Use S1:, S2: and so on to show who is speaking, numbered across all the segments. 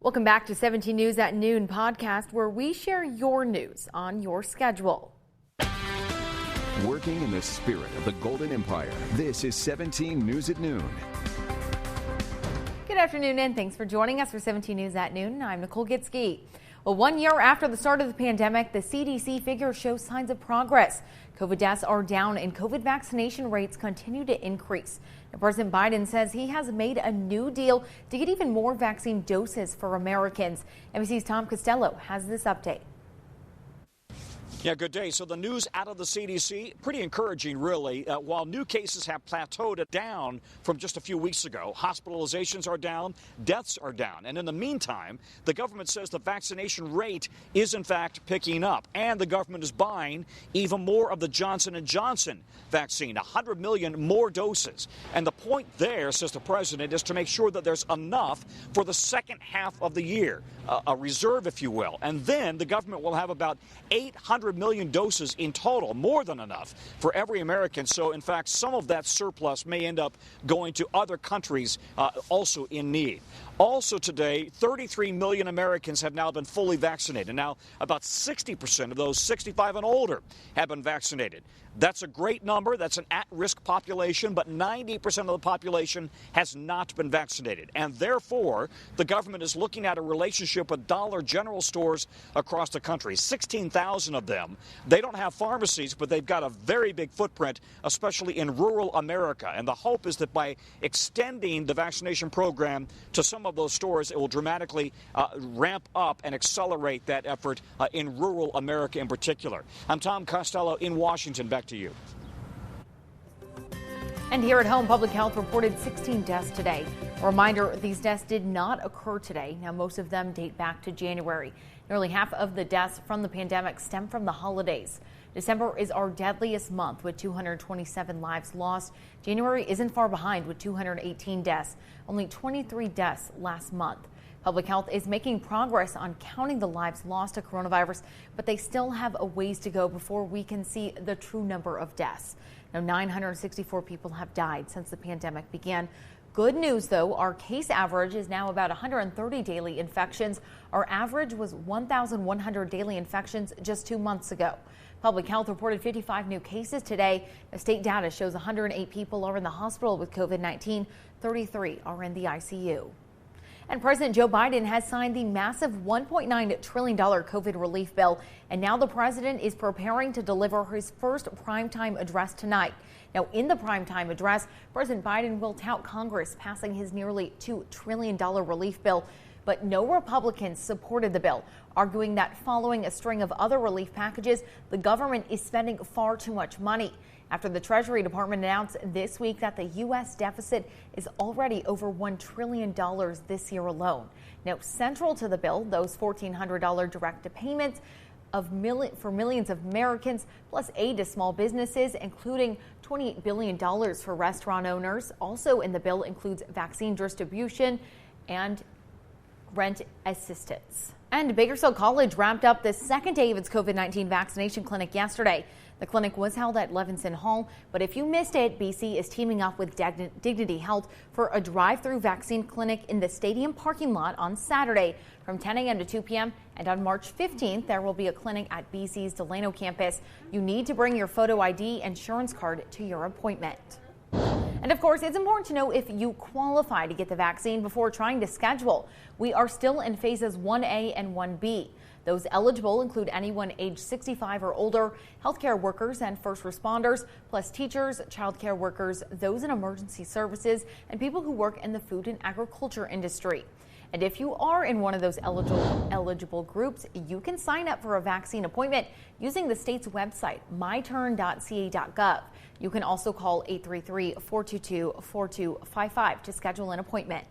S1: Welcome back to 17 News at Noon podcast, where we share your news on your schedule.
S2: Working in the spirit of the Golden Empire, this is 17 News at Noon.
S1: Good afternoon, and thanks for joining us for 17 News at Noon. I'm Nicole Gitske. Well, 1 year after the start of the pandemic, the CDC figures show signs of progress. COVID deaths are down and COVID vaccination rates continue to increase. Now, President Biden says he has made a new deal to get even more vaccine doses for Americans. NBC's Tom Costello has this update.
S3: Yeah, good day. So the news out of the CDC, pretty encouraging, really. While new cases have plateaued down from just a few weeks ago, hospitalizations are down, deaths are down. And in the meantime, the government says the vaccination rate is, in fact, picking up. And the government is buying even more of the Johnson & Johnson vaccine, 100 million more doses. And the point there, says the president, is to make sure that there's enough for the second half of the year, a reserve, if you will. And then the government will have about 800 million doses in total, more than enough for every American. So, in fact, some of that surplus may end up going to other countries also in need. Also today, 33 million Americans have now been fully vaccinated. Now, about 60% of those 65 and older have been vaccinated. That's a great number. That's an at-risk population, but 90% of the population has not been vaccinated. And therefore, the government is looking at a relationship with Dollar General stores across the country, 16,000 of them. They don't have pharmacies, but they've got a very big footprint, especially in rural America. And the hope is that by extending the vaccination program to some of those stores, it will dramatically ramp up and accelerate that effort in rural America in particular. I'm Tom Costello in Washington. Back to you.
S1: And here at home, Public Health reported 16 deaths today. A reminder, these deaths did not occur today. Now, most of them date back to January. Nearly half of the deaths from the pandemic stem from the holidays. December is our deadliest month with 227 lives lost. January isn't far behind with 218 deaths, only 23 deaths last month. Public Health is making progress on counting the lives lost to coronavirus, but they still have a ways to go before we can see the true number of deaths. Now, 964 people have died since the pandemic began. Good news, though, our case average is now about 130 daily infections. Our average was 1,100 daily infections just 2 months ago. Public Health reported 55 new cases today. The state data shows 108 people are in the hospital with COVID-19. 33 are in the ICU. And President Joe Biden has signed the massive $1.9 trillion COVID relief bill. And now the president is preparing to deliver his first primetime address tonight. Now, in the primetime address, President Biden will tout Congress passing his nearly $2 trillion relief bill. But no Republicans supported the bill, arguing that following a string of other relief packages, the government is spending far too much money. After the Treasury Department announced this week that the U.S. deficit is already over $1 trillion this year alone. Now, central to the bill, those $1,400 direct payments for millions of Americans, plus aid to small businesses, including $28 billion for restaurant owners. Also in the bill includes vaccine distribution and rent assistance. And Bakersfield College wrapped up the second day of its COVID-19 vaccination clinic yesterday. The clinic was held at Levinson Hall, but if you missed it, BC is teaming up with Dignity Health for a drive-through vaccine clinic in the stadium parking lot on Saturday from 10 a.m. to 2 p.m. And on March 15th, there will be a clinic at BC's Delano campus. You need to bring your photo ID insurance card to your appointment. And of course, it's important to know if you qualify to get the vaccine before trying to schedule. We are still in phases 1A and 1B. Those eligible include anyone age 65 or older, healthcare workers and first responders, plus teachers, childcare workers, those in emergency services, and people who work in the food and agriculture industry. And if you are in one of those eligible groups, you can sign up for a vaccine appointment using the state's website, myturn.ca.gov. You can also call 833-422-4255 to schedule an appointment.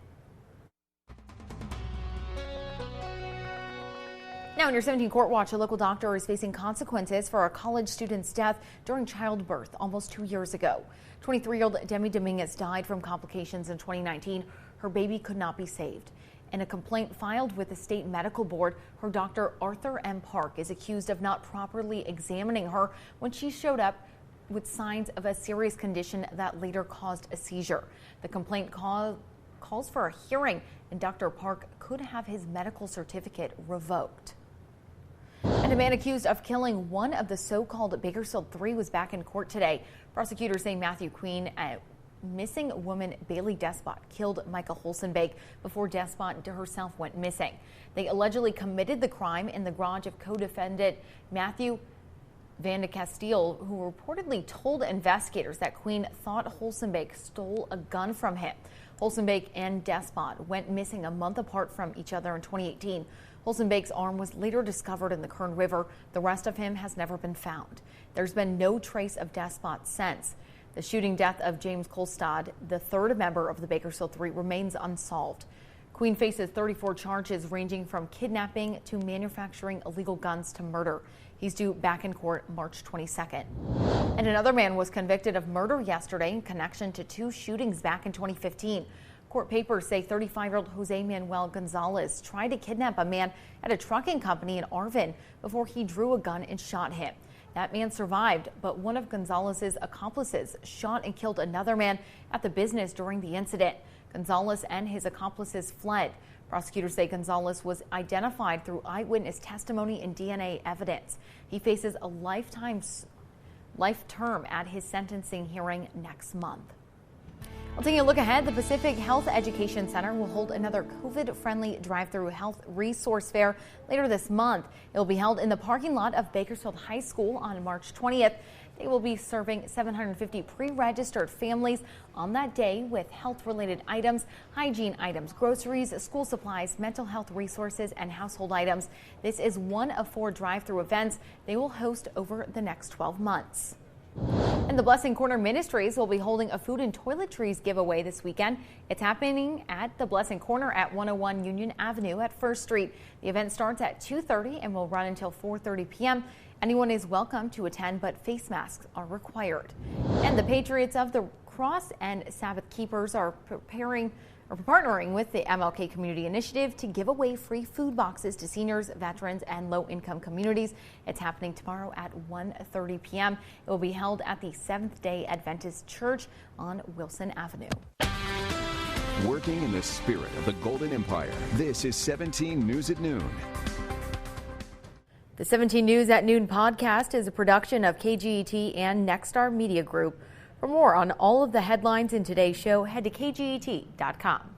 S1: Now in your 17 Court Watch, a local doctor is facing consequences for a college student's death during childbirth almost 2 years ago. 23-year-old Demi Dominguez died from complications in 2019. Her baby could not be saved. In a complaint filed with the state medical board, her doctor Arthur M. Park is accused of not properly examining her when she showed up with signs of a serious condition that later caused a seizure. The complaint calls for a hearing, and Dr. Park could have his medical certificate revoked. And a man accused of killing one of the so-called Bakersfield 3 was back in court today. Prosecutors say Matthew Queen, missing woman Bailey Despot, killed Michael Holzenbake before Despot herself went missing. They allegedly committed the crime in the garage of co-defendant Matthew Van de Castile, who reportedly told investigators that Queen thought Holzenbake stole a gun from him. Holzenbake and Despot went missing a month apart from each other in 2018. Holzenbake's arm was later discovered in the Kern River. The rest of him has never been found. There's been no trace of Despot since. The shooting death of James Kolstad, the third member of the Bakersfield 3, remains unsolved. Queen faces 34 charges ranging from kidnapping to manufacturing illegal guns to murder. He's due back in court March 22nd. And another man was convicted of murder yesterday in connection to 2 shootings back in 2015. Court papers say 35-year-old Jose Manuel Gonzalez tried to kidnap a man at a trucking company in Arvin before he drew a gun and shot him. That man survived, but one of Gonzalez's accomplices shot and killed another man at the business during the incident. Gonzalez and his accomplices fled. Prosecutors say Gonzalez was identified through eyewitness testimony and DNA evidence. He faces a life term at his sentencing hearing next month. Well, taking a look ahead, the Pacific Health Education Center will hold another COVID-friendly drive-through health resource fair later this month. It will be held in the parking lot of Bakersfield High School on March 20th. They will be serving 750 pre-registered families on that day with health-related items, hygiene items, groceries, school supplies, mental health resources, and household items. This is one of 4 drive-through events they will host over the next 12 months. And the Blessing Corner Ministries will be holding a food and toiletries giveaway this weekend. It's happening at the Blessing Corner at 101 Union Avenue at 1st Street. The event starts at 2:30 and will run until 4:30 p.m. Anyone is welcome to attend, but face masks are required. And the Patriots of the Cross and Sabbath Keepers are partnering with the MLK Community Initiative to give away free food boxes to seniors, veterans, and low-income communities. It's happening tomorrow at 1:30 p.m. It will be held at the Seventh-day Adventist Church on Wilson Avenue.
S2: Working in the spirit of the Golden Empire, this is 17 News at Noon.
S1: The 17 News at Noon podcast is a production of KGET and Nexstar Media Group. For more on all of the headlines in today's show, head to kget.com.